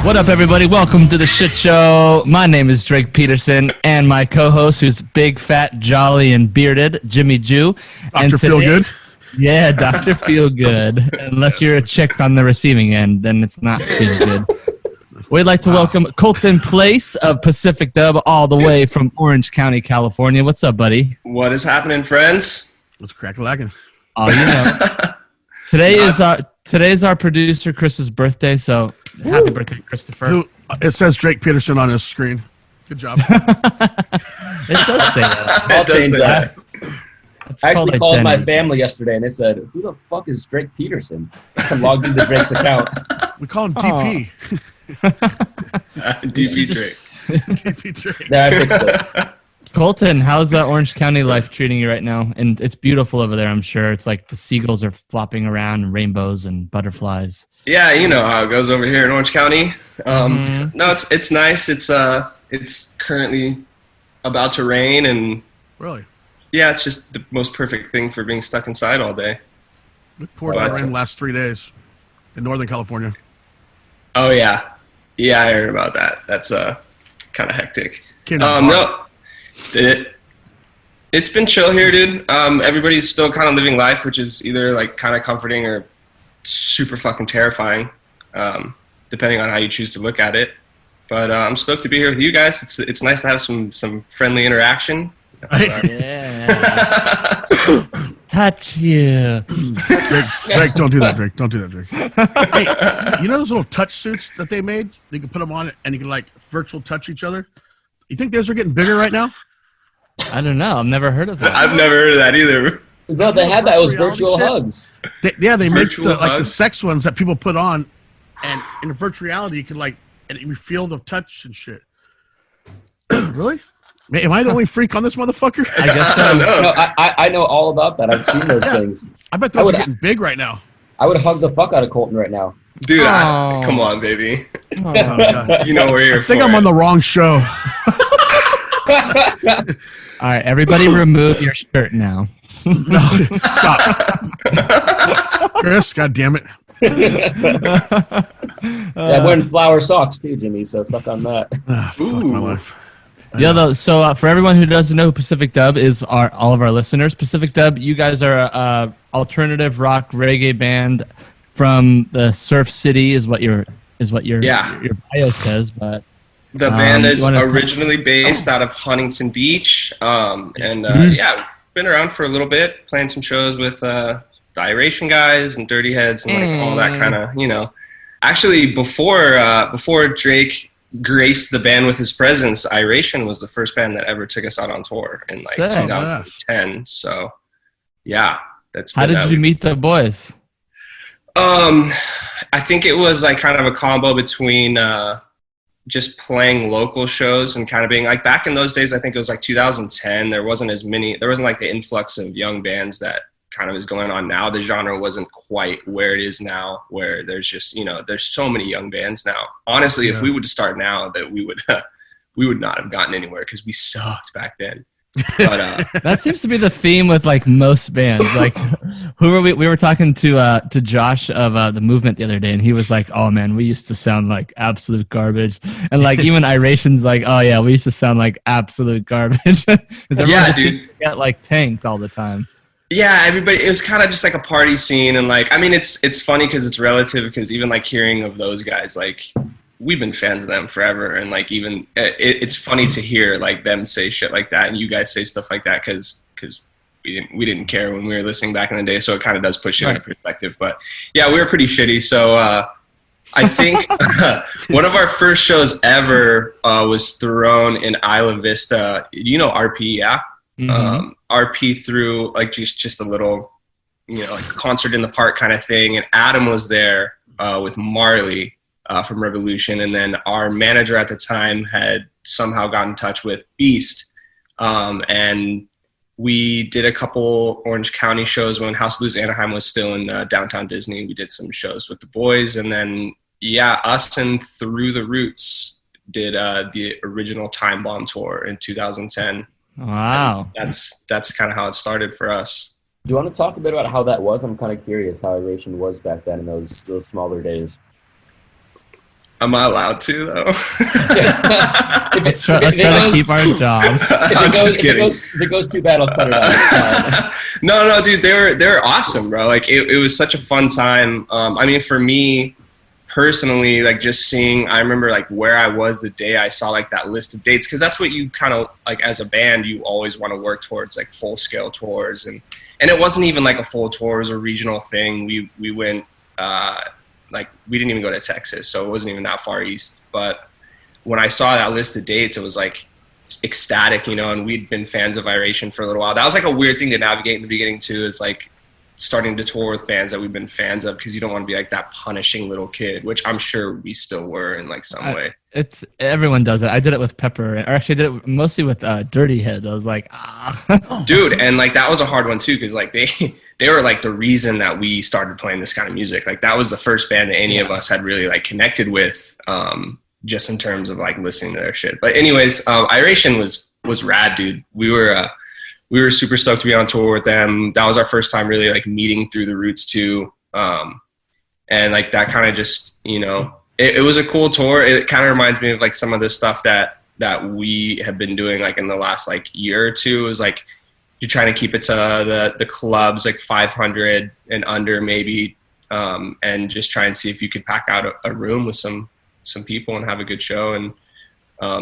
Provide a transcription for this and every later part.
What up, everybody? Welcome to the shit show. My name is Drake Peterson, and my co-host, who's big, fat, jolly, and bearded, Jimmy Jew. Dr. Feelgood? Yeah, Dr. Feelgood. Unless you're a chick on the receiving end, then it's not Feelgood. We'd like to welcome Colton Place of Pacific Dub, all the way from Orange County, California. What's up, buddy? What is happening, friends? What's crack-a-lackin'? Oh, you know. Today's our producer Chris's birthday, so happy birthday, Christopher. It says Drake Peterson on his screen. Good job. It does say that. I'll change that. I actually called identity. my family yesterday, and they said, "Who the fuck is Drake Peterson?" I logged into Drake's account. We call him DP. DP Drake. DP Drake. Yeah, I fixed it. Colton, how's Orange County life treating you right now? And it's beautiful over there, I'm sure. It's like the seagulls are flopping around, and rainbows and butterflies. Yeah, you know how it goes over here in Orange County. No, it's nice. It's currently about to rain, and Really? yeah, it's just the most perfect thing for being stuck inside all day. It poured out rain the last 3 days in Northern California. Oh yeah, I heard about that. That's kind of hectic. No. It's been chill here, dude. Everybody's still kind of living life, which is either like kind of comforting or super fucking terrifying, depending on how you choose to look at it. But I'm stoked to be here with you guys. It's nice to have some friendly interaction. Yeah. Touch you. Drake, don't do that, Drake. Don't do that, Drake. Hey, you know those little touch suits that they made? You can put them on and you can like virtual touch each other. You think those are getting bigger right now? I don't know. I've never heard of that. I've never heard of that either. No, they had that. It was virtual Shit. hugs. They make Virtual the sex ones that people put on, and in virtual reality you can you feel the touch and shit. Really? Am I the only freak on this motherfucker? I guess so. No, I know all about that. I've seen those things. I bet those are getting big right now. I would hug the fuck out of Colton right now. Dude, come on, baby. Oh, You know we're here I think for I'm it. on the wrong show. all right, everybody remove your shirt now. No, stop. Chris, God damn it. Yeah, I'm wearing flower socks too, Jimmy, so suck on that. Fuck my life. Yeah, though. So for everyone who doesn't know who Pacific Dub is, all of our listeners, Pacific Dub, you guys are a alternative rock reggae band from the Surf City, is what your bio says. But The band is originally based out of Huntington Beach, yeah, been around for a little bit, playing some shows with the Iration guys and Dirty Heads and like all that kind of, you know. Actually, before Drake graced the band with his presence, Iration was the first band that ever took us out on tour in like 2010. So, yeah, that's. How did you meet the boys? I think it was like kind of a combo between just playing local shows and kind of being like back in those days. I think it was like 2010. There wasn't like the influx of young bands that kind of is going on now. The genre wasn't quite where it is now, where there's just, you know, there's so many young bands now. Honestly, if we would start now, that we would not have gotten anywhere because we sucked back then. But That seems to be the theme with like most bands. Like, who were we? We were talking to Josh of the Movement the other day, and he was like, "Oh man, we used to sound like absolute garbage." And like even Iration's like, "Oh yeah, we used to sound like absolute garbage." Yeah, dude, got like tanked all the time. Yeah, everybody. It was kind of just like a party scene, and like, I mean, it's funny because it's relative. Because even like hearing of those guys, like we've been fans of them forever, and like even it's funny to hear like them say shit like that, and you guys say stuff like that because we didn't care when we were listening back in the day. So it kind of does push it into perspective. But yeah, we were pretty shitty. So I think one of our first shows ever was thrown in Isla Vista. You know RP, yeah. Mm-hmm. RP threw like just a little, you know, like concert in the park kind of thing, and Adam was there with Marley from Revolution, and then our manager at the time had somehow got in touch with Beast, and we did a couple Orange County shows when House Blues Anaheim was still in downtown Disney. We did some shows with the boys, and then us and Through the Roots did the original Time Bomb tour in 2010. Wow. And that's kind of how it started for us. Do you want to talk a bit about how that was? I'm kind of curious how Iration was back then in those smaller days. Am I allowed to though? Let's try to keep our jobs. If it goes too bad, I'll cut it out. No, dude, they're awesome, bro. Like it was such a fun time. I mean, for me personally, like just seeing, I remember like where I was the day I saw like that list of dates, because that's what you kind of like as a band, you always want to work towards, like full scale tours, and it wasn't even like a full tour, it was a regional thing. We went. Like we didn't even go to Texas, so it wasn't even that far east. But when I saw that list of dates, it was like ecstatic, you know, and we'd been fans of Iration for a little while. That was like a weird thing to navigate in the beginning too, is like starting to tour with bands that we've been fans of, because you don't want to be like that punishing little kid, which I'm sure we still were in like some way. It's everyone does it. I did it with Pepper, or actually I did it mostly with Dirty Heads. I was like, Dude, and like that was a hard one too, because like they were like the reason that we started playing this kind of music. Like that was the first band that any of us had really like connected with, just in terms of like listening to their shit. But anyways, Iration was rad, dude. We were super stoked to be on tour with them. That was our first time really like meeting through the Roots too. And like that kind of just, you know, it was a cool tour. It kind of reminds me of like some of the stuff that we have been doing like in the last like year or two. It was like you're trying to keep it to the clubs, like 500 and under maybe, and just try and see if you could pack out a room with some people and have a good show. And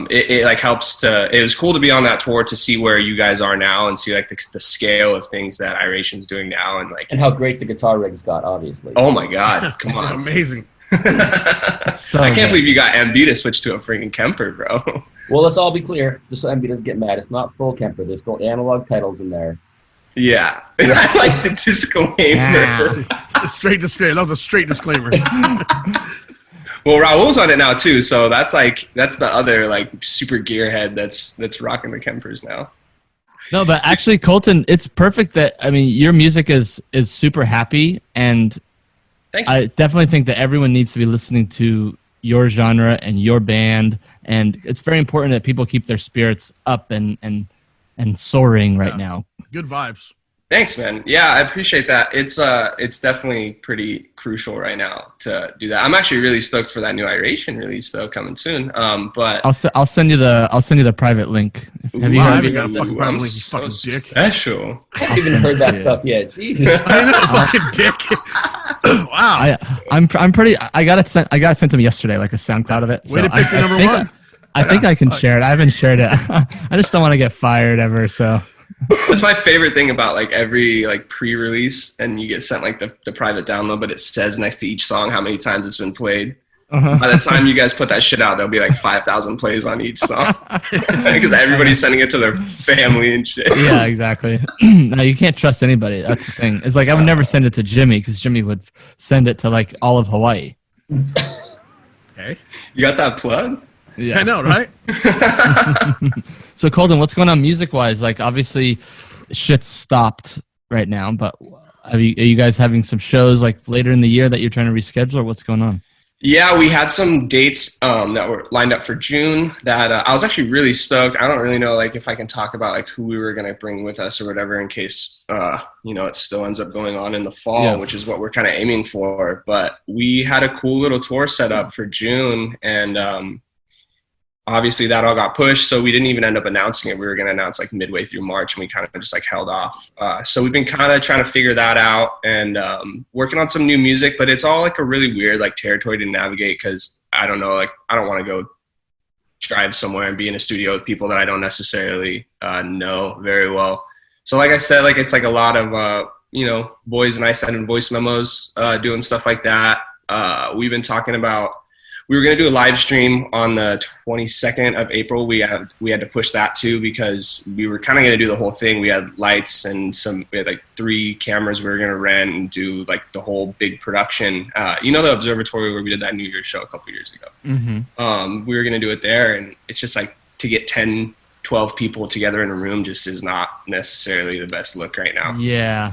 it like helps to, it was cool to be on that tour to see where you guys are now and see like the scale of things that Iration's doing now, and like, and how great the guitar rigs got, obviously. Oh my God, come on. Amazing. so I can't believe you got MB to switch to a freaking Kemper, bro. Well, let's all be clear, just so MB doesn't get mad. It's not full Kemper. There's still analog pedals in there. Yeah. I like the disclaimer. Yeah. Straight disclaimer. That was a straight disclaimer. Well, Raul's on it now too, so that's the other like super gearhead that's rocking the Kempers now. No, but actually, Colton, it's perfect that, I mean, your music is super happy, and Thank you. I definitely think that everyone needs to be listening to your genre and your band, and it's very important that people keep their spirits up and soaring right now. Good vibes. Thanks, man. Yeah, I appreciate that. It's definitely pretty crucial right now to do that. I'm actually really stoked for that new Iration release though, coming soon. But I'll send you the private link. Have you I heard? haven't got a fucking private link, you so fucking dick. special. I haven't even heard that stuff yet. Jesus. I know, fucking dick. Wow. I'm pretty. I got it sent to me yesterday, like a SoundCloud of it. Way to pick the number one. I think I can share it. I haven't shared it. I just don't want to get fired ever. So That's my favorite thing about like every like pre-release, and you get sent like the private download, but it says next to each song how many times it's been played. By the time you guys put that shit out, there'll be like 5,000 plays on each song because everybody's sending it to their family and shit. Yeah, exactly. No, you can't trust anybody. That's the thing. It's like I would never send it to Jimmy, because Jimmy would send it to like all of Hawaii. Okay. You got that plug? Yeah, I know, right? So Colton, what's going on music-wise? Like, obviously, shit's stopped right now, but are you guys having some shows like later in the year that you're trying to reschedule, or what's going on? Yeah, we had some dates that were lined up for June that I was actually really stoked. I don't really know like if I can talk about like who we were going to bring with us or whatever, in case it still ends up going on in the fall, which is what we're kind of aiming for. But we had a cool little tour set up for June, and obviously that all got pushed, so we didn't even end up announcing it. We were going to announce like midway through March, and we kind of just like held off. So we've been kind of trying to figure that out and working on some new music, but it's all like a really weird like territory to navigate, because I don't know, like I don't want to go drive somewhere and be in a studio with people that I don't necessarily know very well. So like I said, like it's like a lot of boys and I sending voice memos, doing stuff like that. We've been talking about, we were going to do a live stream on the 22nd of April. We had to push that too, because we were kind of going to do the whole thing. We had lights and we had like 3 cameras we were going to rent and do like the whole big production. The observatory where we did that New Year's show a couple years ago. Mm-hmm. We were going to do it there, and it's just like to get 10, 12 people together in a room just is not necessarily the best look right now. Yeah.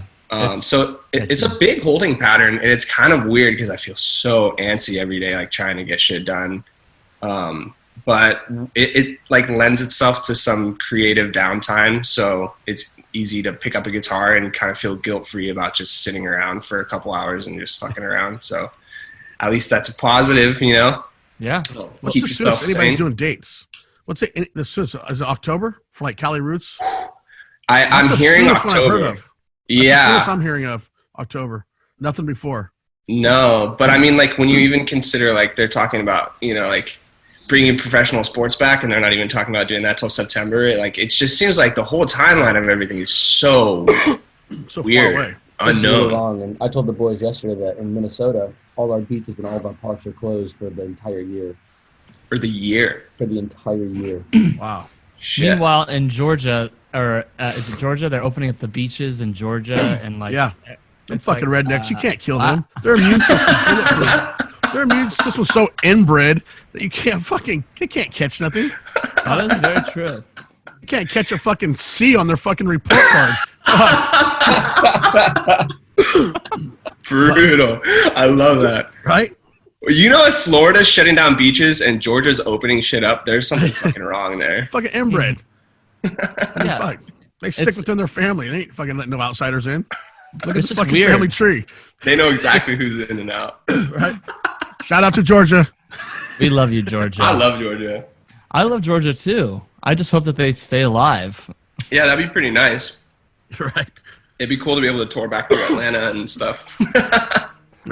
So it's a big holding pattern, and it's kind of weird because I feel so antsy every day, like trying to get shit done. But it like lends itself to some creative downtime. So it's easy to pick up a guitar and kind of feel guilt-free about just sitting around for a couple hours and just fucking around. So at least that's a positive, Yeah. What's Keep the soonest yourself anybody's sane. doing dates? What's it? Is it October for like Cali Roots? I'm That's the hearing soonest one I've heard October. of. That's the soonest Yeah. I'm hearing of October. Nothing before. No, but I mean, like when you even consider like they're talking about, like bringing professional sports back, and they're not even talking about doing that till September. It just seems like the whole timeline of everything is so So weird, far away. It's really unknown. wrong. And I told the boys yesterday that in Minnesota, all our beaches and all of our parks are closed for the entire year. For the year. For the entire year. Wow. Shit. Meanwhile, in Georgia, or is it Georgia? They're opening up the beaches in Georgia, and like Yeah. Them it's fucking like, rednecks. You can't kill them. Their immune system's so inbred that they can't catch nothing. That is very true. You can't catch a fucking C on their fucking report card. Brutal. I love that. Right? If Florida's shutting down beaches and Georgia's opening shit up, there's something fucking wrong there. Fucking inbred. Yeah. Fuck. They stick It's- within their family. They ain't fucking letting no outsiders in. Look at It's this just fucking weird. family tree. They know exactly who's in and out. Right? Shout out to Georgia. We love you, Georgia. I love Georgia. I love Georgia too. I just hope that they stay alive. Yeah, that'd be pretty nice. Right. It'd be cool to be able to tour back to Atlanta and stuff.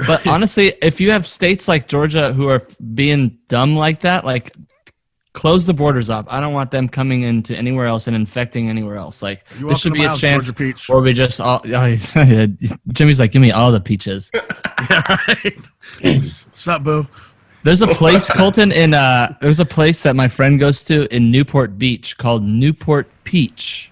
But honestly, if you have states like Georgia who are being dumb like that, like close the borders up. I don't want them coming into anywhere else and infecting anywhere else. Like You this should welcome be to my a house, chance, Georgia Peach. or we just all. Yeah, Jimmy's like, give me all the peaches. Yeah, right. What's up, boo? There's a place, Colton, there's a place that my friend goes to in Newport Beach called Newport Peach.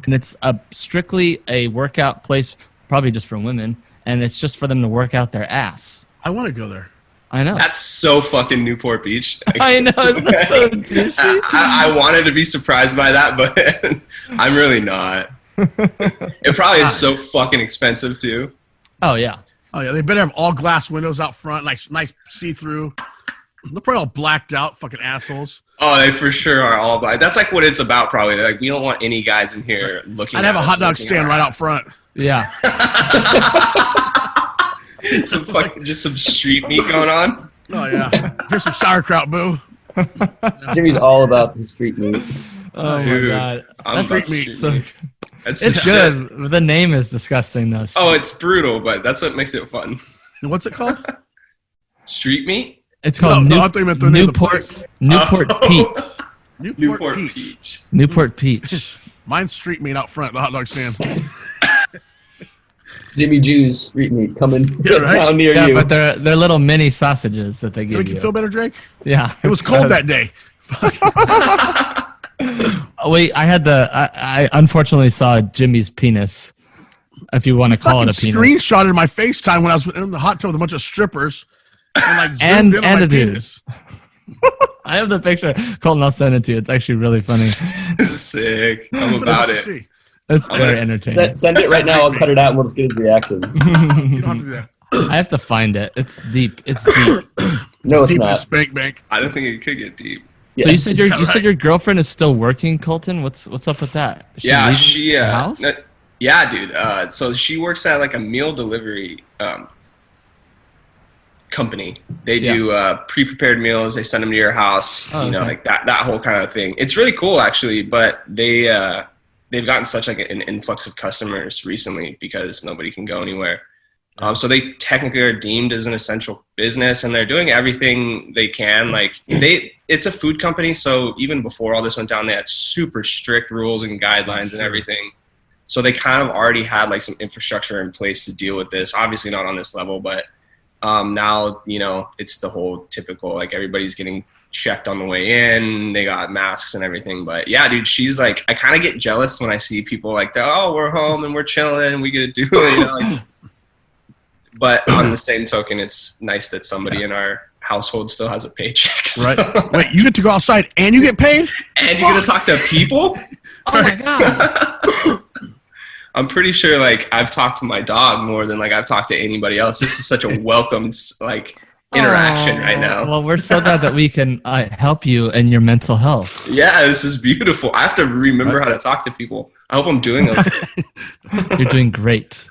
And it's strictly a workout place, probably just for women, and it's just for them to work out their ass. I want to go there. I know. That's so fucking Newport Beach. I know. It's so douchey. I wanted to be surprised by that, but I'm really not. It probably is so fucking expensive too. Oh, yeah. Oh yeah, they better have all glass windows out front, nice see-through. They're probably all blacked out, fucking assholes. Oh, they for sure are all black. That's like what it's about, probably. Like, we don't want any guys in here looking. I'd have at a us hot dog looking stand at right our out front. Yeah. just some street meat going on. Oh yeah, here's some sauerkraut, boo. Jimmy's all about the street meat. Oh, Dude, my God. I'm That's about street street so- meat. That's the It's shit. good. The name is disgusting, though. Oh, it's brutal, but that's what makes it fun. And what's it called? Street meat. It's called No, I thought you meant the name of the place. Newport Peach. Newport Peach. Newport Peach. Mine's street meat out front, the hot dog stand. Jimmy Jew's street meat coming Yeah, right? down near Yeah, you. but they're little mini sausages that they Did it give make you you. feel better, Drake? Yeah. It was cold that day. Oh, wait, I unfortunately saw Jimmy's penis, if you want to call it a Fucking penis. screenshotted my FaceTime when I was in the hot tub with a bunch of strippers. And like And- zoomed in on and my a dude. penis. I have the picture. Colton, I'll send it to you. It's actually really funny. Sick. I'm What about else to it. see? It's I'm very gonna- entertaining. Send it right now. I'll cut it out and we'll just get his reaction. You don't have to do that. I have to find it. It's deep. It's deep. No, it's Deep in the not. spank bank. I don't think it could get deep. So you said Yeah, you said your girlfriend is still working, Colton? What's up with that? Is Yeah, leaving she. the house? Yeah, dude. So she works at like a meal delivery company. They do pre-prepared meals. They send them to your house. Oh, okay. Like that whole kind of thing. It's really cool, actually. But they've gotten such like an influx of customers recently because nobody can go anywhere. So they technically are deemed as an essential business, and they're doing everything they can. Like it's a food company, so even before all this went down, they had super strict rules and guidelines and everything. So they kind of already had like some infrastructure in place to deal with this. Obviously not on this level, but now it's the whole typical, like everybody's getting checked on the way in. They got masks and everything. But yeah, dude, she's like, I kind of get jealous when I see people like, oh, we're home and we're chilling and we get to do it. Like, but on the same token, it's nice that somebody in our household still has a paycheck. So. Right. Wait, you get to go outside and you get paid? And you're going to talk to people? Oh my God. I'm pretty sure like I've talked to my dog more than like I've talked to anybody else. This is such a welcome like interaction right now. Well, we're so glad that we can help you in your mental health. Yeah, this is beautiful. I have to remember how to talk to people. I hope I'm doing okay. You're doing great.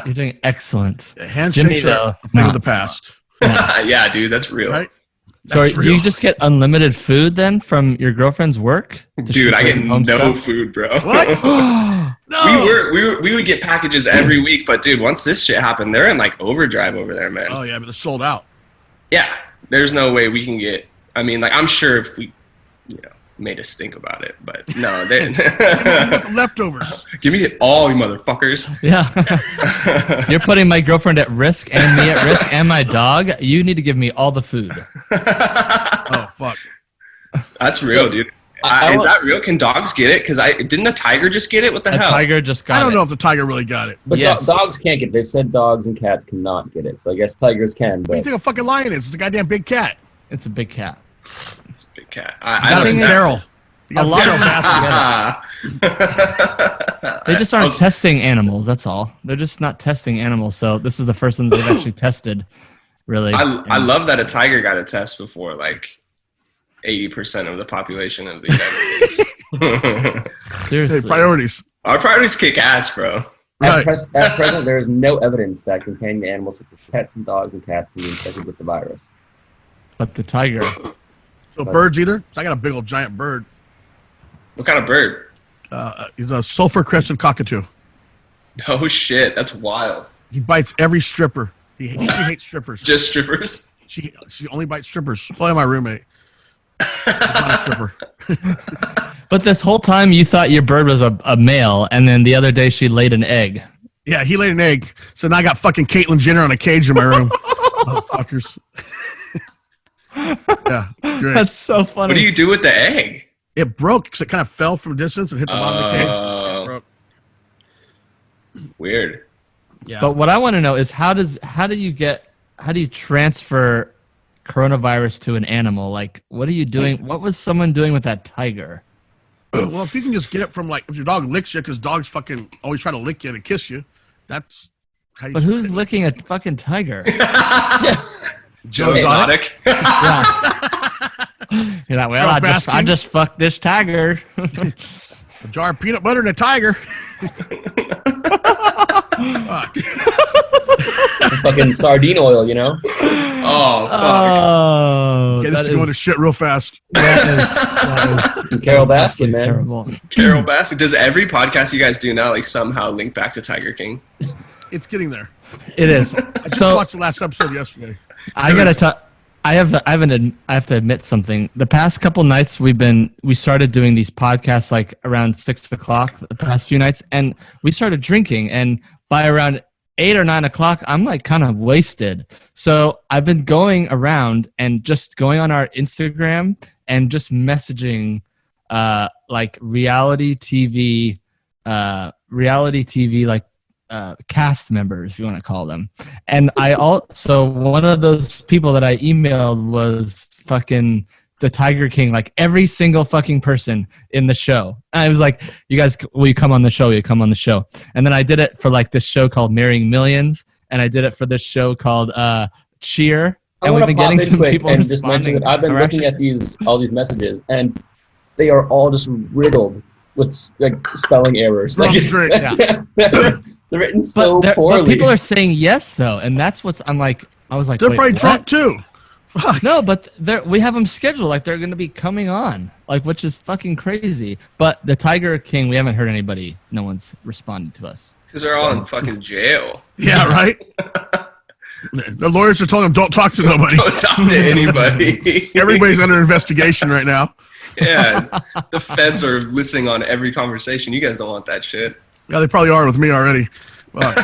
You're doing excellent. Hand Jimmy, shakes though, are a thing of not. the past. Yeah, dude, that's real. Right? So That's do real. you just get unlimited food then from your girlfriend's work? Does she Dude, I get bring home no stuff? food, bro. What? No. We would get packages every week, but dude, once this shit happened, they're in like overdrive over there, man. Oh yeah, but they're sold out. Yeah, there's no way we can get. I mean, like I'm sure if we, made us think about it, but no, they You got the leftovers. give me it all, you motherfuckers. Yeah. You're putting my girlfriend at risk and me at risk and my dog. You need to give me all the food. Oh fuck. That's real, dude. Is that real? Can dogs get it? Because didn't a tiger just get it? What the A hell? tiger just got I don't it. know if the tiger really got it. But Yes. dogs can't get it. They've said dogs and cats cannot get it. So I guess tigers can. What do you But think a fucking lion is? It's a goddamn big cat. It's a big cat. It's a big cat. You I got don't a know. feral. You got A lot feral of bastard. They just aren't testing animals. That's all. They're just not testing animals. So this is the first one they've actually tested. Really. I love that a tiger got a test before like 80% of the population of the United States. Seriously. Hey, priorities. Our priorities kick ass, bro. Right. at present, there is no evidence that companion animals such as pets and dogs and cats can be infected with the virus. But the tiger. So birds either? I got a big old giant bird. What kind of bird? He's a sulfur crested cockatoo. Oh shit, that's wild. He bites every stripper. He hates strippers. Just strippers? She only bites strippers. Probably my roommate. She's not a stripper. But this whole time you thought your bird was a male, and then the other day she laid an egg. Yeah, he laid an egg. So now I got fucking Caitlyn Jenner on a cage in my room. Motherfuckers. Yeah, great. That's so funny. What do you do with the egg? It broke because it kind of fell from a distance and hit the bottom of the cage. It broke. Weird. Yeah. But what I want to know is how do you transfer coronavirus to an animal? Like, what are you doing? What was someone doing with that tiger? Well, if you can just get it from, like, if your dog licks you, because dogs fucking always try to lick you to kiss you, that's how you But who's licking a fucking tiger? Joe Hey. Exotic. Yeah. You're like, well, Girl I basking. just fucked this tiger. a jar of peanut butter and a tiger. Fuck. Fucking sardine oil, you know? Oh, fuck. Oh, Okay, this is going to shit real fast. that And Carol is Baskin, absolutely man. terrible. Carol Baskin. Does every podcast you guys do now like somehow link back to Tiger King? It's getting there. It is. I just So watched the last episode yesterday. I gotta tell. I have to admit something. The past couple nights we started doing these podcasts like around 6 o'clock. The past few nights, and we started drinking. And by around 8 or 9 o'clock, I'm like kind of wasted. So I've been going around and just going on our Instagram and just messaging, like reality TV, like. Cast members, if you want to call them. And I also, one of those people that I emailed was fucking the Tiger King, like every single fucking person in the show. And I was like, you guys, will you come on the show? Will you come on the show? And then I did it for like this show called Marrying Millions. And I did it for this show called Cheer. I And we've want to been pop getting in some quick people and just mention responding. that I've been Or looking actually- at all these messages, and they are all just riddled with like spelling errors. Wrong Like, drink. Yeah. they're written so But poorly. people are saying yes, though. And that's what's, I'm like, I was like, They're wait, probably what? drunk too. Fuck. No, but we have them scheduled. Like they're going to be coming on, like which is fucking crazy. But the Tiger King, we haven't heard anybody. No one's responded to us. Because they're all in fucking jail. Yeah, right? The lawyers are telling them don't talk to nobody. Don't talk to anybody. Everybody's under investigation right now. Yeah, the feds are listening on every conversation. You guys don't want that shit. Yeah, they probably are with me already. Fuck.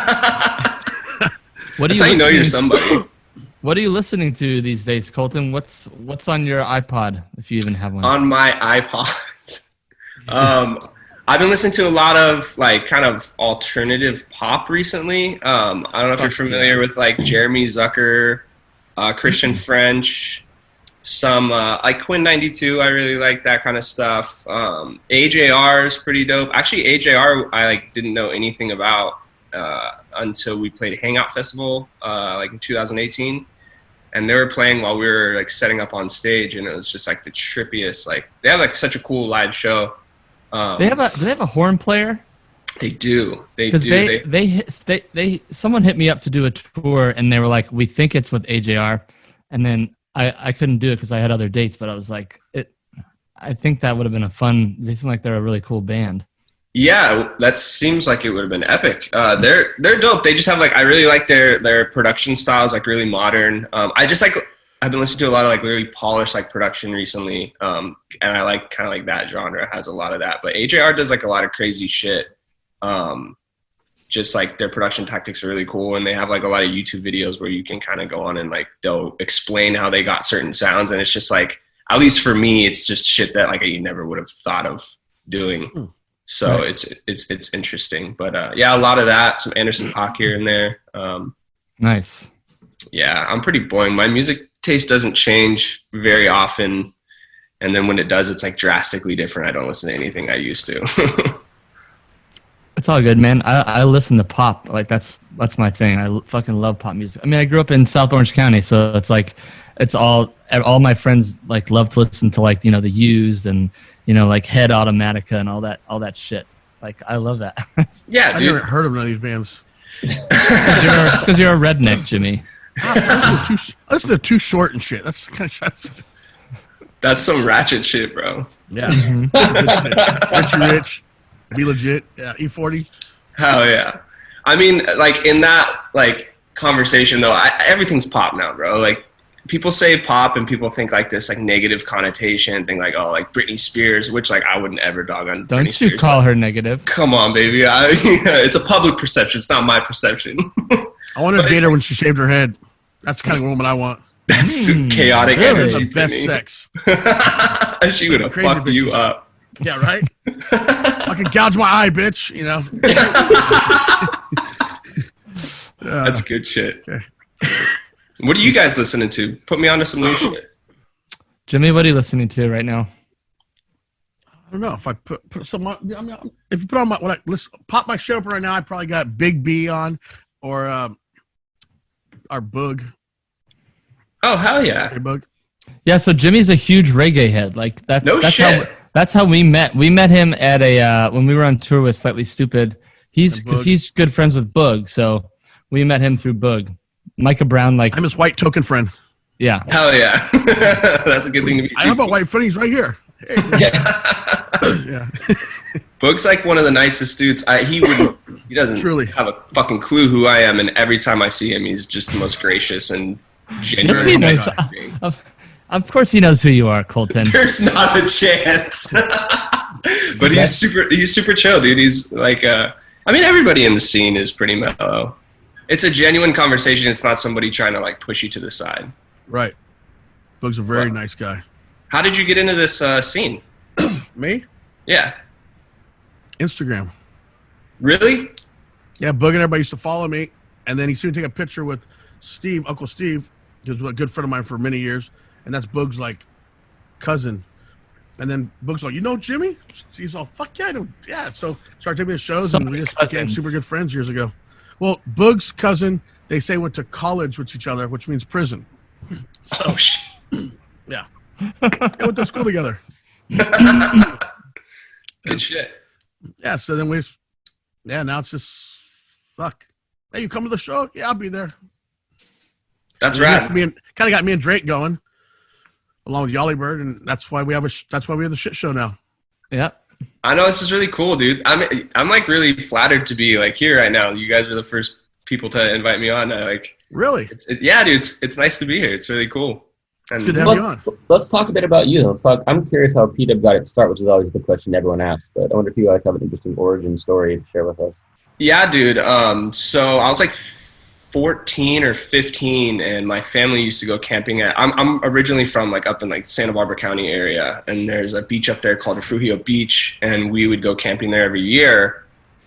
What are That's how you know you're listening- somebody. What are you listening to these days, Colton? What's on your iPod, if you even have one? On my iPod. I've been listening to a lot of like kind of alternative pop recently. I don't know if you're familiar with like Jeremy Zucker, Christian French, some like Quinn 92. I really like that kind of stuff. AJR is pretty dope. Actually, AJR I like didn't know anything about until we played Hangout Festival like in 2018. And they were playing while we were like setting up on stage, and it was just like the trippiest. Like they have like such a cool live show. do they have a horn player? They do. They Because do. they someone hit me up to do a tour, and they were like, "We think it's with AJR," and then I couldn't do it because I had other dates, but I was like, I think that would have been a fun. They seem like they're a really cool band. Yeah, that seems like it would have been epic. They're dope. They just have like, I really like their production styles, like really modern. I've been listening to a lot of like really polished like production recently, and I like kind of like that genre has a lot of that. But AJR does like a lot of crazy shit. Just like their production tactics are really cool, and they have like a lot of YouTube videos where you can kind of go on and like they'll explain how they got certain sounds, and it's just like, at least for me, it's just shit that like you never would have thought of doing. So right. It's interesting, but yeah, a lot of that, some Anderson .Paak here and there. Nice. Yeah, I'm pretty boring. My music taste doesn't change very often, and then when it does, it's like drastically different. I don't listen to anything I used to. It's all good, man. I listen to pop. Like that's my thing. I fucking love pop music. I mean, I grew up in South Orange County, so it's like it's all my friends like love to listen to like, you know, The Used and, you know, like Head Automatica and all that shit. Like I love that. Yeah, I've dude. never heard of none of these bands. Because you're a redneck, Jimmy. I listen to Too Short and shit. That's kind of That's some ratchet shit, bro. Yeah. Richie Rich. Be legit. Yeah, E40. Hell yeah. I mean, like in that like conversation though, everything's pop now, bro. Like people say pop and people think like this like negative connotation thing, like, oh, like Britney Spears, which like I wouldn't ever dog on. Don't Britney you Spears, call her negative? Come on, baby. It's a public perception. It's not my perception. I want to date her when she shaved her head. That's the kind of woman I want. That's chaotic really? energy. The best sex. She would have fucked you up. Yeah, right? I can gouge my eye, bitch, you know? That's good shit. Okay. What are you guys listening to? Put me onto some new shit. Jimmy, what are you listening to right now? I don't know. If I put some on, I mean, if you put on pop my shit up right now, I probably got Big B on or our Boog. Oh, hell yeah. Hey, Boog. Yeah, so Jimmy's a huge reggae head. Like that's shit. That's how we met. We met him at when we were on tour with Slightly Stupid. He's good friends with Boog, so we met him through Boog. Micah Brown, like I'm his white token friend. Yeah. Hell yeah. That's a good thing to be. I have a white friend. He's right here. Hey. Yeah. Boog's like one of the nicest dudes. He doesn't Truly have a fucking clue who I am, and every time I see him, he's just the most gracious and genuine. Of course he knows who you are, Colton. There's not a chance. But he's super chill, dude. He's like, I mean, everybody in the scene is pretty mellow. It's a genuine conversation. It's not somebody trying to like push you to the side. Right. Boog's a very nice guy. How did you get into this scene? Me? Yeah. Instagram. Really? Yeah, Boog and everybody used to follow me. And then he soon take a picture with Steve, Uncle Steve, who's a good friend of mine for many years. And that's Boog's like cousin. And then Boog's like, you know Jimmy? He's all, fuck yeah, I know. Yeah. So started taking me to shows and we just became super good friends years ago. Well, Boog's cousin, they say went to college with each other, which means prison. So, oh shit. Yeah. They went to school together. Good shit. Yeah, so then now it's just fuck. Hey, you come to the show? Yeah, I'll be there. That's right. Kind of got me and Drake going, along with Yali Bird, and that's why we have the shit show now. Yeah. I know, this is really cool, dude. I'm like really flattered to be like here right now. You guys are the first people to invite me on. Really? Yeah, dude. It's nice to be here. It's really cool. And good to have you on. Let's talk a bit about you, though. I'm curious how P-Dub got its start, which is always the question everyone asks. But I wonder if you guys have an interesting origin story to share with us. Yeah, dude. So I was like 14 or 15, and my family used to go camping at. I'm originally from like up in like Santa Barbara County area, and there's a beach up there called Refugio Beach, and we would go camping there every year.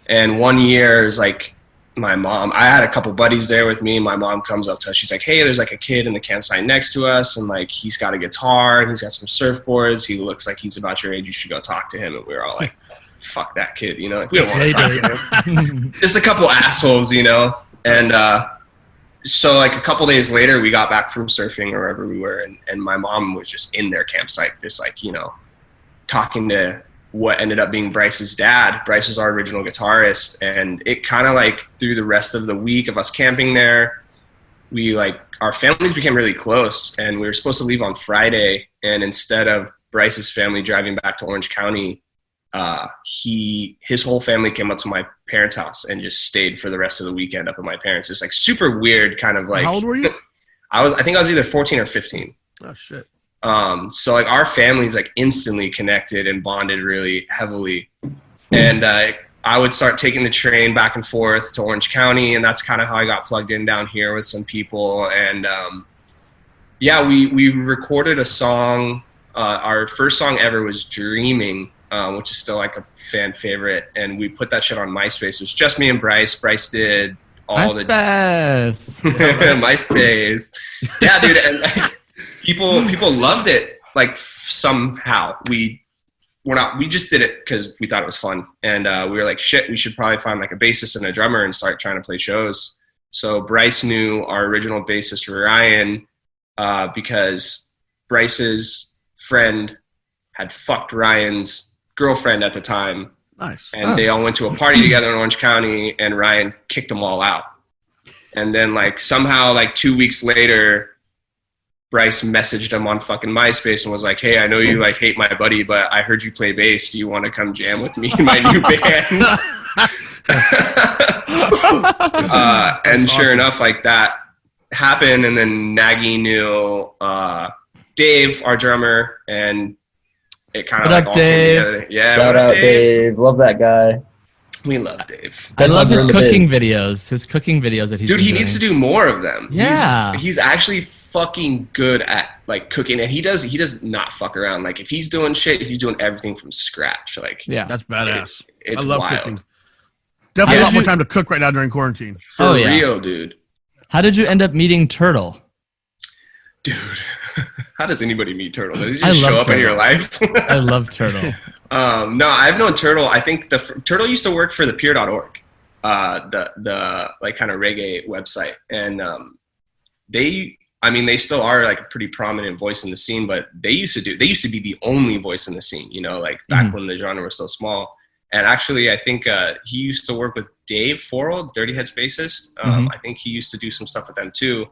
And one year is like my mom. I had a couple buddies there with me, and my mom comes up to us. She's like, "Hey, there's like a kid in the campsite next to us, and like he's got a guitar and he's got some surfboards. He looks like he's about your age. You should go talk to him." And we were all like, "Fuck that kid," you know? Like, we don't want to talk to him. Just a couple assholes, you know? And so like a couple days later, we got back from surfing or wherever we were, and my mom was just in their campsite, just like, you know, talking to what ended up being Bryce's dad. Bryce was our original guitarist, and it kind of like through the rest of the week of us camping there, we like our families became really close, and we were supposed to leave on Friday. And instead of Bryce's family driving back to Orange County, his whole family came up to my parents' house and just stayed for the rest of the weekend up at my parents'. It's like super weird, kind of like. How old were you? I think I was either 14 or 15. Oh shit. So like our families like instantly connected and bonded really heavily. And I would start taking the train back and forth to Orange County, and that's kind of how I got plugged in down here with some people. And we recorded a song. Our first song ever was Dreaming, which is still like a fan favorite. And we put that shit on MySpace. It was just me and Bryce. Bryce did all MySpace. MySpace. Yeah, dude. And like, people loved it. Like somehow we just did it because we thought it was fun. And we were like, shit, we should probably find like a bassist and a drummer and start trying to play shows. So Bryce knew our original bassist, Ryan, because Bryce's friend had fucked Ryan's girlfriend at the time. Nice. And they all went to a party together in Orange County, and Ryan kicked them all out. And then like somehow like 2 weeks later, Bryce messaged him on fucking MySpace and was like, hey, I know you like hate my buddy, but I heard you play bass. Do you want to come jam with me in my new band? And sure enough, like that happened. And then Nagy knew Dave, our drummer, and it kind of like all came together. Yeah, shout out Dave. Love that guy. We love Dave. I love his cooking videos. His cooking videos that he's Dude, he doing. needs to do more of them. Yeah. He's actually fucking good at like cooking, and he does not fuck around. Like if he's doing shit, he's doing everything from scratch. Like yeah, that's badass. It's I love wild. cooking. Definitely a lot more time to cook right now during quarantine. For real, dude. How did you end up meeting Turtle? Dude, how does anybody meet Turtle? Does he just show up in your life? I love Turtle. No, I've known Turtle. I think Turtle used to work for the peer.org, the like kind of reggae website. And they still are like a pretty prominent voice in the scene, but they used to be the only voice in the scene, you know, like back when the genre was still small. And actually, I think he used to work with Dave Forrell, Dirty Heads bassist. I think he used to do some stuff with them too.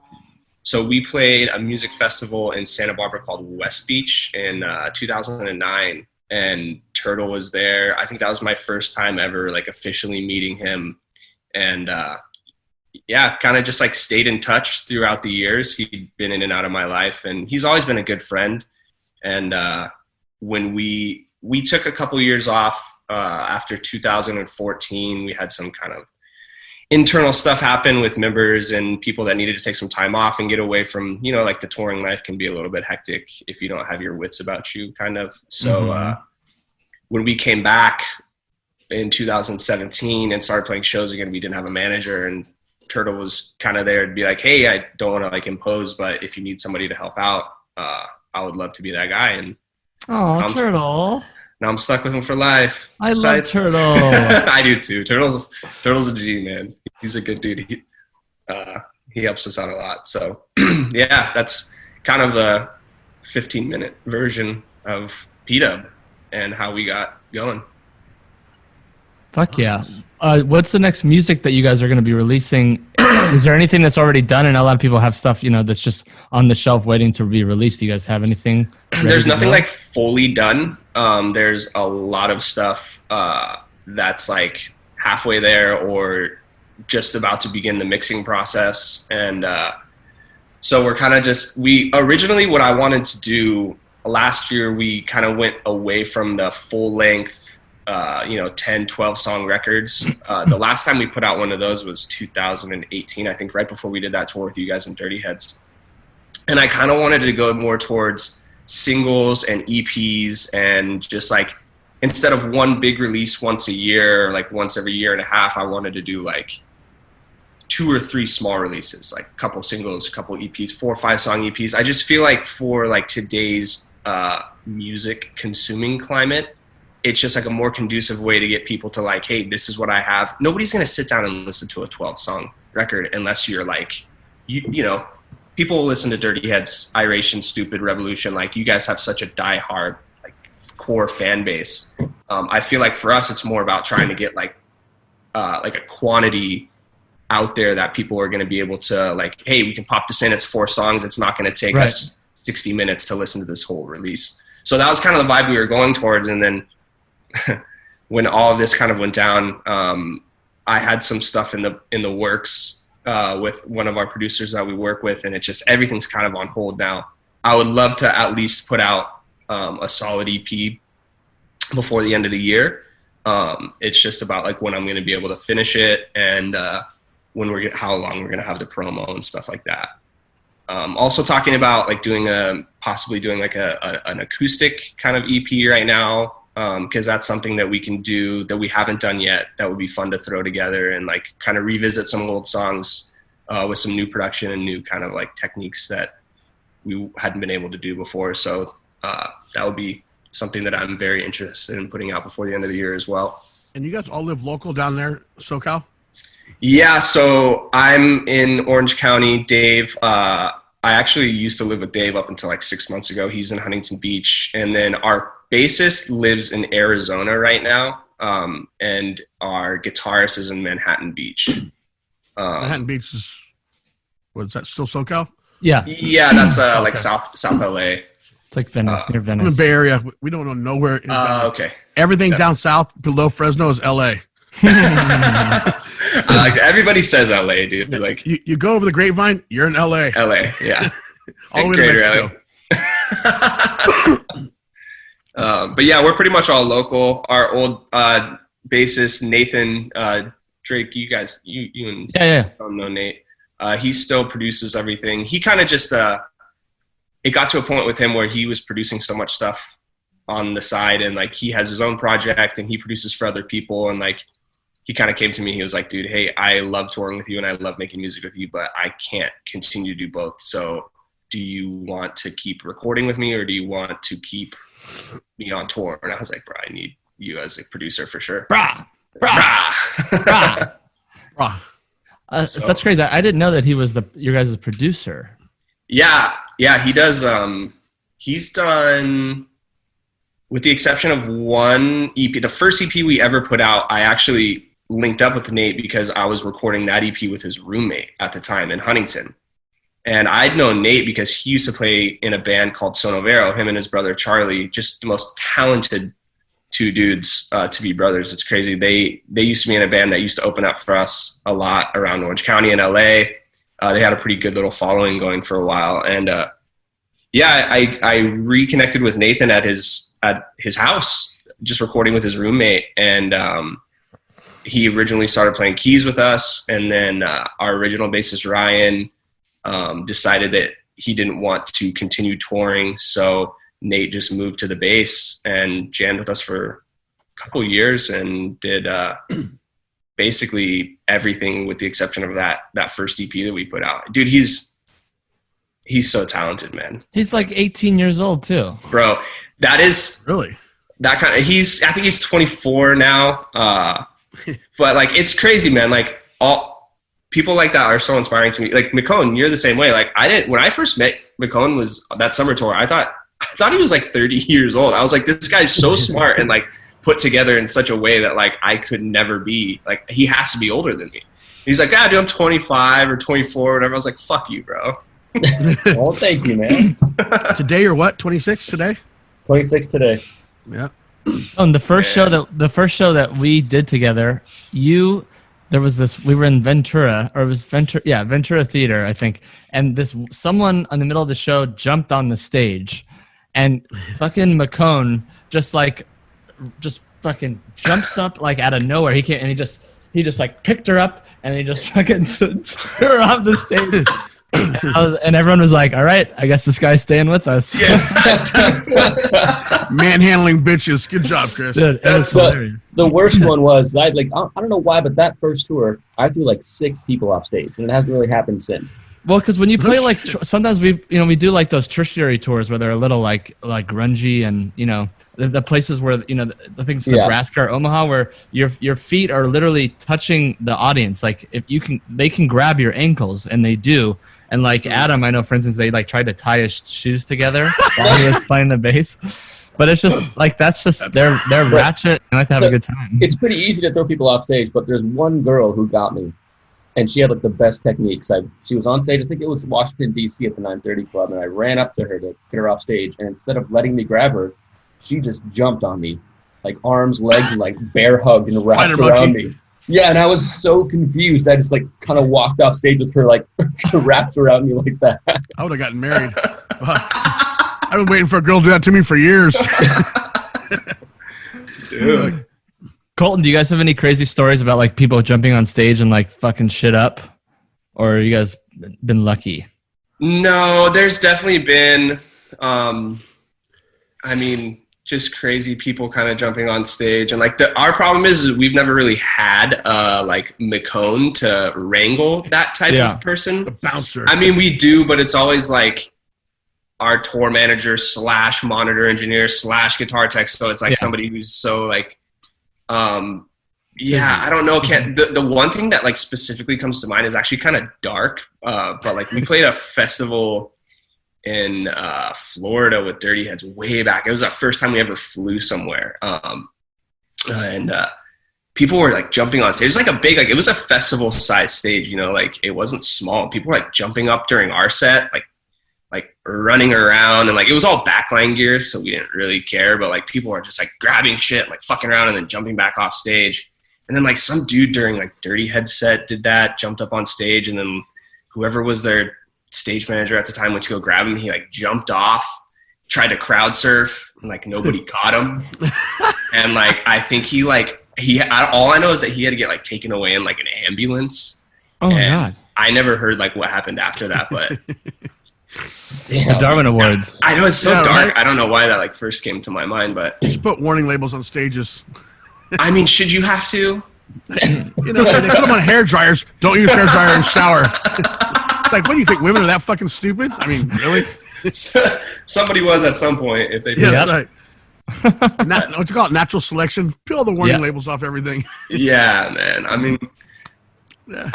So we played a music festival in Santa Barbara called West Beach in 2009, and Turtle was there. I think that was my first time ever like officially meeting him. And kind of just like stayed in touch throughout the years. He'd been in and out of my life, and he's always been a good friend. And when we took a couple years off after 2014, we had some kind of internal stuff happen with members and people that needed to take some time off and get away from, you know, like the touring life can be a little bit hectic if you don't have your wits about you kind of. So when we came back in 2017 and started playing shows again, we didn't have a manager, and Turtle was kind of there to be like, hey, I don't want to like impose, but if you need somebody to help out, I would love to be that guy. And Turtle. Now I'm stuck with him for life. I love Turtle. I do too. Turtle's a G, man. He's a good dude. He helps us out a lot. So yeah, that's kind of the 15-minute version of P-Dub and how we got going. Fuck yeah. What's the next music that you guys are going to be releasing? Is there anything that's already done? And a lot of people have stuff, you know, that's just on the shelf waiting to be released. Do you guys have anything? There's nothing like fully done. There's a lot of stuff that's like halfway there or just about to begin the mixing process. And so we're kind of originally what I wanted to do last year, we kind of went away from the full length 10, 12 song records. The last time we put out one of those was 2018, I think, right before we did that tour with you guys in Dirty Heads. And I kind of wanted to go more towards singles and EPs, and just like, instead of one big release once a year, or like once every year and a half, I wanted to do like 2 or 3 small releases, like a couple singles, a couple EPs, 4 or 5 song EPs. I just feel like for like today's music consuming climate, it's just like a more conducive way to get people to like, hey, this is what I have. Nobody's going to sit down and listen to a 12-song record unless you're like, you know, people will listen to Dirty Heads, Iration, Stupid, Revolution. Like, you guys have such a diehard, like, core fan base. I feel like for us, it's more about trying to get like a quantity out there that people are going to be able to like, hey, we can pop this in. It's 4 songs. It's not going to take us 60 minutes to listen to this whole release. So that was kind of the vibe we were going towards. And then when all of this kind of went down, I had some stuff in the works with one of our producers that we work with, and it just, everything's kind of on hold now. I would love to at least put out a solid EP before the end of the year. It's just about like when I'm going to be able to finish it, and how long we're going to have the promo and stuff like that. Also talking about like possibly doing like an acoustic kind of EP right now. Cause that's something that we can do that we haven't done yet. That would be fun to throw together and like kind of revisit some old songs, with some new production and new kind of like techniques that we hadn't been able to do before. So, that would be something that I'm very interested in putting out before the end of the year as well. And you guys all live local down there, SoCal? Yeah, so I'm in Orange County. Dave, I actually used to live with Dave up until like 6 months ago. He's in Huntington Beach. And then our bassist lives in Arizona right now. And our guitarist is in Manhattan Beach. Manhattan Beach is, what is that, still SoCal? Yeah. Yeah, that's like South LA. It's like Venice, near Venice. I'm in the Bay Area. We don't know nowhere. Okay. Everything down south below Fresno is LA. Like everybody says LA, dude. Like you go over the Grapevine, you're in LA. LA, yeah. All the way to Mexico. But yeah, we're pretty much all local. Our old bassist Nathan Drake, you and don't know Nate. He still produces everything. He kind of just it got to a point with him where he was producing so much stuff on the side, and like he has his own project and he produces for other people, and like he kind of came to me. He was like, dude, hey, I love touring with you and I love making music with you, but I can't continue to do both. So do you want to keep recording with me, or do you want to keep me on tour? And I was like, bro, I need you as a producer for sure. Brah. So, that's crazy. I didn't know that he was your guys' producer. Yeah, he does. He's done, with the exception of one EP, the first EP we ever put out, I actually linked up with Nate because I was recording that EP with his roommate at the time in Huntington. And I'd known Nate because he used to play in a band called Sonovero, him and his brother Charlie, just the most talented 2 dudes to be brothers. It's crazy. They used to be in a band that used to open up for us a lot around Orange County and LA. They had a pretty good little following going for a while. And I reconnected with Nathan at his house, just recording with his roommate. And he originally started playing keys with us. And then our original bassist, Ryan, decided that he didn't want to continue touring. So Nate just moved to the bass and jammed with us for a couple years and did basically everything with the exception of that first EP that we put out. Dude, he's so talented, man. He's like 18 years old too. Bro, that is really that kind of, I think he's 24 now. But like, it's crazy, man. Like all people like that are so inspiring to me. Like McCone, you're the same way. Like when I first met McCone was that summer tour, I thought he was like 30 years old. I was like, this guy's so smart and like put together in such a way that like I could never be. Like he has to be older than me. He's like, dude, I'm 25 or 24 or whatever. I was like, fuck you, bro. Well, thank you, man. Today you're what? 26 today? 26 today. Yeah. Oh, and the first show that we did together, we were in Ventura, or it was Ventura Theater, I think. And someone in the middle of the show jumped on the stage, and fucking McCone just fucking jumps up like out of nowhere. He just like picked her up and he just fucking threw her off the stage. And everyone was like, all right, I guess this guy's staying with us. Yeah. Manhandling bitches. Good job, Chris. Dude, that's hilarious. The worst one was, I don't know why, but that first tour, I threw like 6 people off stage, and it hasn't really happened since. Well, because when you play like sometimes we do like those tertiary tours where they're a little like grungy, and the places where the things Nebraska or Omaha where your feet are literally touching the audience. Like they can grab your ankles, and they do. And like Adam, I know for instance, they like tried to tie his shoes together while he was playing the bass. But it's just like they're ratchet and like to have a good time. It's pretty easy to throw people off stage, but there's one girl who got me. and she had like the best techniques. She was on stage. I think it was Washington D.C. at the 930 Club, and I ran up to her to get her off stage. And instead of letting me grab her, she just jumped on me, like arms, legs, and like bear hugged and wrapped around me. Yeah, and I was so confused. I just like kind of walked off stage with her like wrapped around me like that. I would have gotten married. I've been waiting for a girl to do that to me for years. Dude. Colton, do you guys have any crazy stories about like people jumping on stage and like fucking shit up? Or you guys been lucky? No, there's definitely been, just crazy people kind of jumping on stage. And like our problem is we've never really had like McCone to wrangle that type of person. A bouncer. I mean, we do, but it's always like our tour manager / monitor engineer / guitar tech. So it's like somebody who's so like, I don't know. The one thing that like specifically comes to mind is actually kind of dark. But like we played a festival in Florida with Dirty Heads way back. It was our first time we ever flew somewhere. And people were like jumping on stage. It was like a big, like it was a festival size stage, you know, like it wasn't small. People were like jumping up during our set, like running around, and like it was all backline gear, so we didn't really care, but like people were just like grabbing shit, like fucking around and then jumping back off stage. And then like some dude during like Dirty Head set did that, jumped up on stage, and then whoever was their stage manager at the time went to go grab him. He like jumped off, tried to crowd surf, and like nobody caught him. And like I think all I know is that he had to get like taken away in like an ambulance. Oh my God. I never heard like what happened after that, but the Darwin Awards. I know it's so dark. Right? I don't know why that like first came to my mind, but just put warning labels on stages. I mean, should you have to? You know, they put them on hair dryers. Don't use hair dryer in shower. Like, what do you think? Women are that fucking stupid? I mean, really? Somebody was at some point. If they that's right. What's it called? Natural selection. Peel the warning labels off everything. Yeah, man. I mean,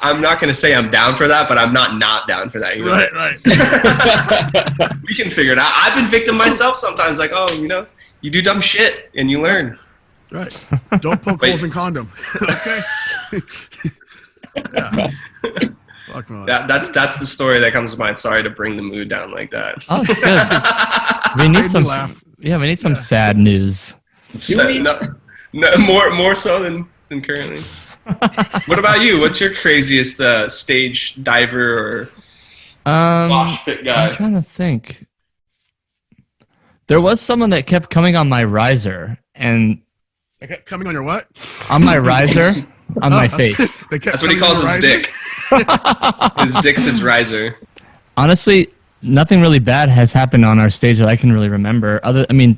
I'm not going to say I'm down for that, but I'm not down for that either. Right. We can figure it out. I've been victim myself sometimes. Like, oh, you know, you do dumb shit and you learn. Right. Don't poke holes in condom. Okay. Yeah. Fuck no. That's the story that comes to mind. Sorry to bring the mood down like that. Oh, it's good. We need some laugh. Yeah, we need some sad news. More so than currently. What about you? What's your craziest stage diver or mosh pit guy? I'm trying to think. There was someone that kept coming on my riser, and coming on your what? On my riser, on my face. That's what he calls his dick. His dick's his riser. Honestly, nothing really bad has happened on our stage that I can really remember.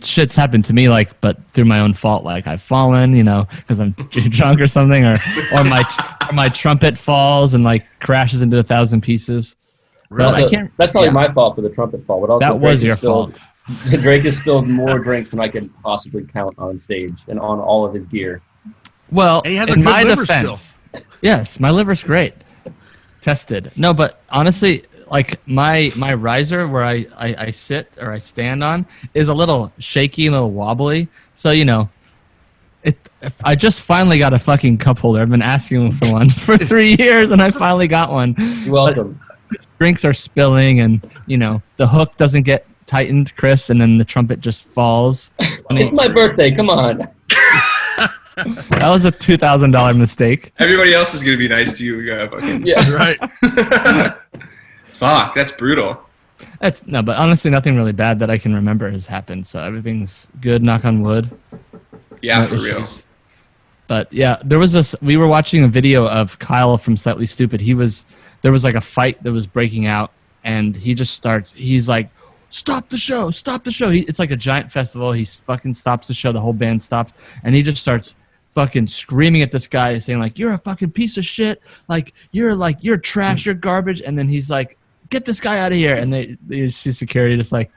Shit's happened to me, like, but through my own fault. Like I've fallen, you know, because I'm too drunk or something, or my trumpet falls and like crashes into 1,000 pieces. Really? That's probably my fault for the trumpet fall. But also that was your fault. Drake has spilled more drinks than I could possibly count on stage and on all of his gear. Well, in my defense, yes, my liver's great. Tested. No, but honestly, like my riser where I sit or I stand on is a little shaky, a little wobbly. So, you know, I just finally got a fucking cup holder. I've been asking for one for 3 years, and I finally got one. You're welcome. But drinks are spilling, and, you know, the hook doesn't get tightened, Chris, and then the trumpet just falls. It's my birthday. Come on. That was a $2,000 mistake. Everybody else is going to be nice to you. Yeah, right. Fuck, that's brutal. But honestly, nothing really bad that I can remember has happened. So everything's good, knock on wood. Yeah, no for issues. real. But yeah, we were watching a video of Kyle from Slightly Stupid. There was like a fight that was breaking out, and he's like, stop the show. It's like a giant festival. He fucking stops the show. The whole band stops, and he just starts fucking screaming at this guy, saying like, you're a fucking piece of shit. You're trash. You're garbage. And then he's like, get this guy out of here. And they see security just like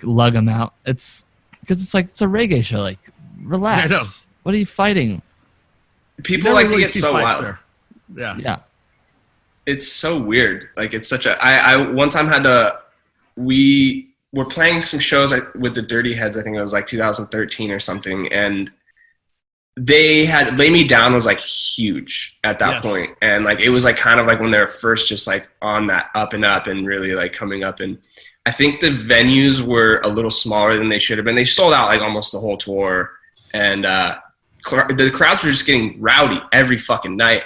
lug him out. It's because it's a reggae show. Like, relax. Yeah, I know. What are you fighting? People like to get so wild. There. Yeah. It's so weird. Like, it's such a. I one time we were playing some shows with the Dirty Heads. I think it was like 2013 or something, and they had Lay Me Down was like huge at that point. And like it was like kind of like when they were first just like on that up and up and really like coming up. And I think the venues were a little smaller than they should have been. They sold out like almost the whole tour, and the crowds were just getting rowdy every fucking night.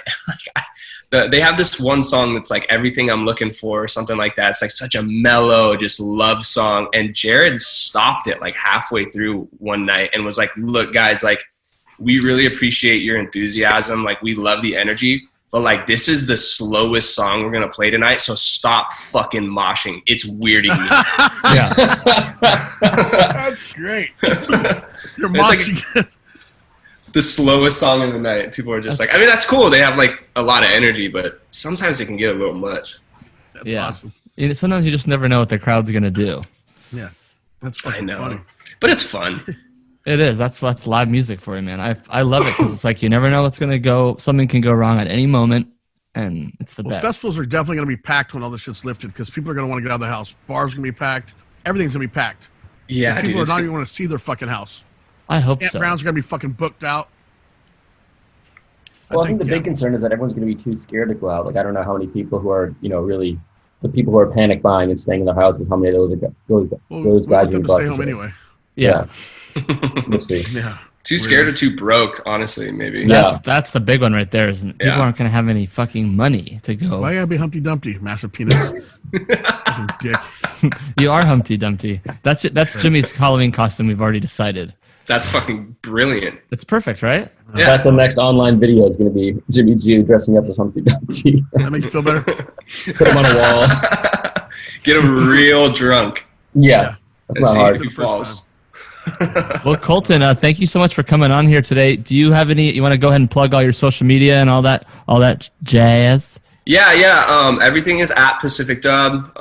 They have this one song that's like Everything I'm Looking For or something like that. It's like such a mellow, just love song. And Jared stopped it like halfway through one night and was like, look guys, like, we really appreciate your enthusiasm. Like, we love the energy, but like, this is the slowest song we're going to play tonight. So stop fucking moshing. It's weirding me. Yeah. That's great. You're moshing. Like the slowest song of the night. People are just like, I mean, that's cool. They have like a lot of energy, but sometimes it can get a little much. That's awesome. You know, sometimes you just never know what the crowd's going to do. Yeah. That's fucking funny. But it's fun. It is. That's live music for you, man. I love it because it's like you never know what's going to go. Something can go wrong at any moment, and it's the best. Festivals are definitely going to be packed when all this shit's lifted because people are going to want to get out of the house. Bars are going to be packed. Everything's going to be packed. Yeah, people are not even going to see their fucking house. I hope so. Campgrounds are going to be fucking booked out. Well, I think the big concern is that everyone's going to be too scared to go out. Like, I don't know how many people who are, really the people who are panic buying and staying in their houses, how many of those guys are going to stay home anyway. Yeah. We'll see. Yeah. Too scared or too broke, honestly, maybe. That's the big one right there. Isn't it? People aren't going to have any fucking money to go. Why you gotta be Humpty Dumpty? Massive penis. Fucking dick. You are Humpty Dumpty. That's it. That's Jimmy's Halloween costume. We've already decided. That's fucking brilliant. It's perfect, right? Yeah. That's the next online video is going to be Jimmy G dressing up as Humpty Dumpty. That make you feel better? Put him on a wall. Get him real drunk. Yeah. That's not hard. He falls. Well, Colton, thank you so much for coming on here today. Do you have any? You want to go ahead and plug all your social media and all that jazz? Yeah. Everything is at Pacific Dub.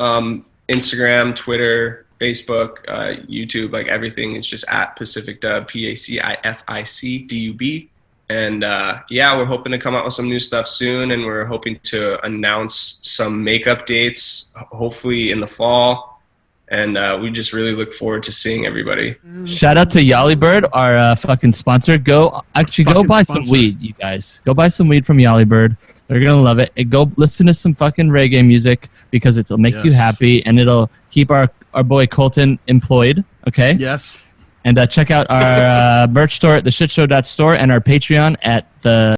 Instagram, Twitter, Facebook, YouTube, like everything is just at Pacific Dub, PACIFICDUB. And we're hoping to come out with some new stuff soon, and we're hoping to announce some makeup dates, hopefully in the fall. And we just really look forward to seeing everybody. Shout out to Yallybird, our fucking sponsor. Go buy some weed, you guys. Go buy some weed from Yallybird. They're going to love it. And go listen to some fucking reggae music because it'll make you happy, and it'll keep our boy Colton employed, okay? Yes. And check out our merch store at theshitshow.store and our Patreon at the